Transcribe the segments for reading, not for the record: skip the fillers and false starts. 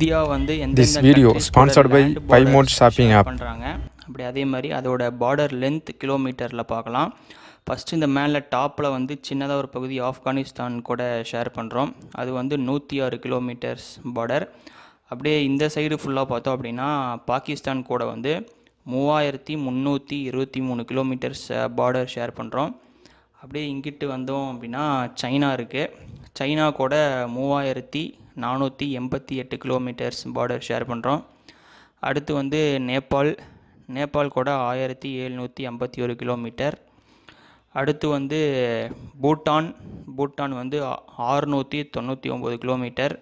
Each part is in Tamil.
இந்தியா வந்து This எந்தெந்த video கண்ட்ரிஸ் கூட sponsored by land PyMode borders Shopping share app. பண்ணுறாங்க. அப்படி அதே மாதிரி அதோட பார்டர் லென்த் கிலோமீட்டரில் பார்க்கலாம். ஃபஸ்ட்டு இந்த மேலே டாப்பில் வந்து சின்னதாக ஒரு பகுதி ஆப்கானிஸ்தான் கூட ஷேர் பண்ணுறோம். அது வந்து 106 கிலோமீட்டர்ஸ் பார்டர். அப்படியே இந்த சைடு ஃபுல்லாக பார்த்தோம் அப்படின்னா பாகிஸ்தான் கூட வந்து 3323 கிலோமீட்டர்ஸ் பார்டர் ஷேர் பண்ணுறோம். அப்படியே இங்கிட்டு வந்தோம் அப்படின்னா சைனா இருக்குது. சைனா கூட 3488 கிலோமீட்டர்ஸ் பார்டர் ஷேர் பண்ணுறோம். அடுத்து வந்து நேபாள் கூட 1751 கிலோமீட்டர். அடுத்து வந்து பூட்டான் வந்து 699 கிலோமீட்டர்.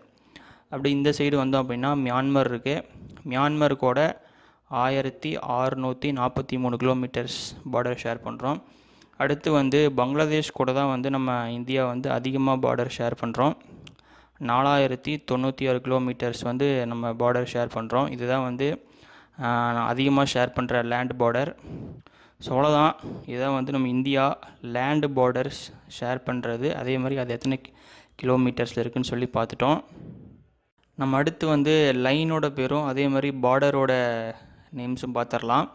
அப்படி இந்த சைடு வந்தோம் அப்படின்னா மியான்மர் இருக்குது. மியான்மர் கூட 1643 கிலோமீட்டர்ஸ் பார்டர் ஷேர் பண்ணுறோம். அடுத்து வந்து பங்களாதேஷ் கூட தான் வந்து நம்ம இந்தியா வந்து அதிகமாக பார்டர் ஷேர் பண்ணுறோம். 4096 கிலோமீட்டர்ஸ் வந்து நம்ம பார்டர் ஷேர் பண்ணுறோம். இதுதான் வந்து அதிகமாக ஷேர் பண்ணுற லேண்ட் பார்டர். ஸோ அவ்வளோதான். இதான் வந்து நம்ம இந்தியா லேண்டு பார்டர்ஸ் ஷேர் பண்ணுறது. அதே மாதிரி அது எத்தனை கிலோமீட்டர்ஸில் இருக்குதுன்னு சொல்லி பார்த்துட்டோம். நம்ம அடுத்து வந்து லைனோட பேரும் அதே மாதிரி பார்டரோட நேம்ஸும் பார்த்துடலாம்.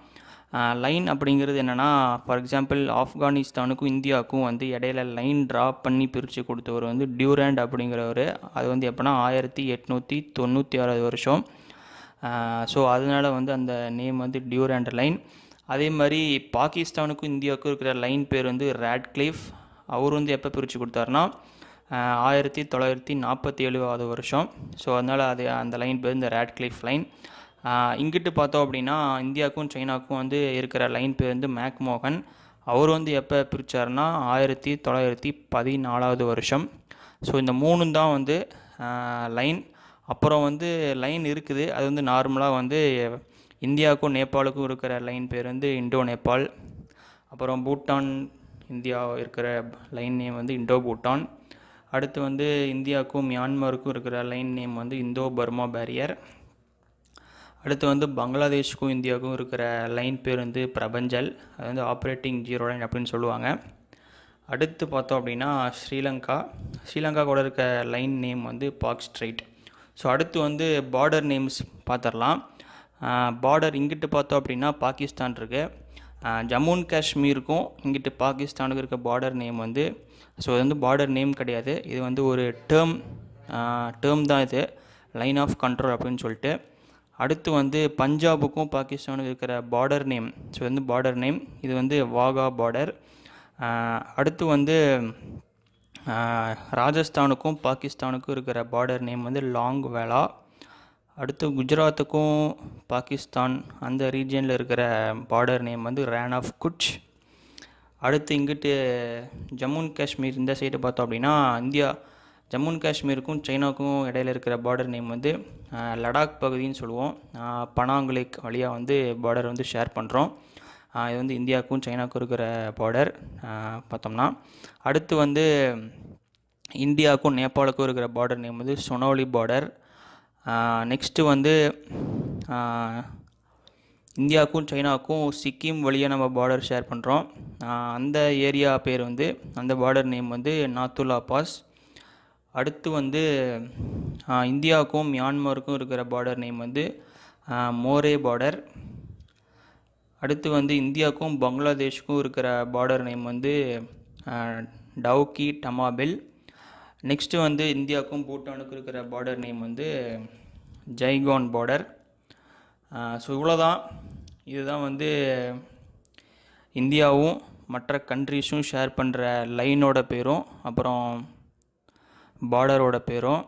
லைன் அப்படிங்கிறது என்னென்னா, ஃபார் எக்ஸாம்பிள் ஆப்கானிஸ்தானுக்கும் இந்தியாவுக்கும் வந்து இடையில லைன் ட்ரா பண்ணி பிரித்து கொடுத்தவர் வந்து டியூரண்ட் அப்படிங்கிறவர். அது வந்து எப்போனா 1896 வருஷம். ஸோ அதனால் வந்து அந்த நேம் வந்து டியூரண்ட் லைன். அதே மாதிரி பாகிஸ்தானுக்கும் இந்தியாவுக்கும் இருக்கிற லைன் பேர் வந்து ராட்க்ளிஃப். அவர் வந்து எப்போ பிரித்து கொடுத்தாருன்னா 1947 வருஷம். ஸோ அதனால் அந்த லைன் பேர் இந்த ராட்க்ளிஃப் லைன். இங்கிட்டு பார்த்தோம் அப்படின்னா இந்தியாவுக்கும் சைனாவுக்கும் வந்து இருக்கிற லைன் பேர் வந்து மேக்மோகன். அவர் வந்து எப்போ பிரித்தார்னா 1914 வருஷம். ஸோ இந்த மூணும் தான் வந்து லைன். அப்புறம் வந்து லைன் இருக்குது, அது வந்து நார்மலாக வந்து இந்தியாவுக்கும் நேபாளுக்கும் இருக்கிற லைன் பேர் வந்து இண்டோ நேபாள். அப்புறம் பூட்டான் இந்தியா இருக்கிற லைன் நேம் வந்து இண்டோ பூட்டான். அடுத்து வந்து இந்தியாவுக்கும் மியான்மருக்கும் இருக்கிற லைன் நேம் வந்து இந்தோ பர்மா பேரியர். அடுத்து வந்து பங்களாதேஷுக்கும் இந்தியாவுக்கும் இருக்கிற லைன் பேர் வந்து பிரபஞ்சல். அது வந்து ஆப்ரேட்டிங் ஜீரோ லைன் அப்படின்னு சொல்லுவாங்க. அடுத்து பார்த்தோம் அப்படின்னா ஸ்ரீலங்கா கூட இருக்க லைன் நேம் வந்து பாக் ஸ்ட்ரைட். ஸோ அடுத்து வந்து பார்டர் நேம்ஸ் பார்த்துடலாம். பார்டர் இங்கிட்டு பார்த்தோம் அப்படின்னா பாகிஸ்தான் இருக்குது. ஜம்மு அண்ட் காஷ்மீருக்கும் இங்கிட்டு பாகிஸ்தானுக்கு இருக்க பார்டர் நேம் வந்து, ஸோ இது வந்து பார்டர் நேம் கிடையாது, இது வந்து ஒரு டேர்ம் தான் இது, லைன் ஆஃப் கண்ட்ரோல் அப்படின்னு சொல்லிட்டு. அடுத்து வந்து பஞ்சாபுக்கும் பாகிஸ்தானுக்கு இருக்கிற பார்டர் நேம், ஸோ வந்து பார்டர் நேம் இது வந்து வாகா பார்டர். அடுத்து வந்து ராஜஸ்தானுக்கும் பாகிஸ்தானுக்கும் இருக்கிற பார்டர் நேம் வந்து லாங் வேலா. அடுத்து குஜராத்துக்கும் பாகிஸ்தான் அந்த ரீஜியனில் இருக்கிற பார்டர் நேம் வந்து ரேன் ஆஃப் குட்ச். அடுத்து இங்கிட்டு ஜம்மு அண்ட் காஷ்மீர் இந்த சைடு பார்த்தோம் அப்படின்னா ஜம்மு அண்ட் காஷ்மீருக்கும் சைனாவுக்கும் இடையில இருக்கிற பார்டர் நேம் வந்து லடாக் பகுதின்னு சொல்லுவோம். பனாங் லேக் வழியாக வந்து பார்டர் வந்து ஷேர் பண்ணுறோம். இது வந்து இந்தியாவுக்கும் சைனாவுக்கும் இருக்கிற பார்டர் பார்த்தோம்னா. அடுத்து வந்து இந்தியாவுக்கும் நேபாளுக்கும் இருக்கிற பார்டர் நேம் வந்து சொனோலி பார்டர். நெக்ஸ்ட்டு வந்து இந்தியாவுக்கும் சைனாவுக்கும் சிக்கிம் வழியாக நம்ம பார்டர் ஷேர் பண்ணுறோம். அந்த ஏரியா பேர் வந்து அந்த பார்டர் நேம் வந்து நாத்துலா பாஸ். அடுத்து வந்து இந்தியாவுக்கும் மியான்மருக்கும் இருக்கிற பார்டர் நேம் வந்து மோரே பார்டர். அடுத்து வந்து இந்தியாவுக்கும் பங்களாதேஷுக்கும் இருக்கிற பார்டர் நேம் வந்து டவுக்கி டமாபெல். நெக்ஸ்ட்டு வந்து இந்தியாவுக்கும் பூட்டானுக்கும் இருக்கிற பார்டர் நேம் வந்து ஜைகான் பார்டர். ஸோ இவ்வளோதான். இதுதான் வந்து இந்தியாவும் மற்ற கண்ட்ரிஸும் ஷேர் பண்ணுற லைனோட பேரும் அப்புறம் பார்டரோட பேரும்.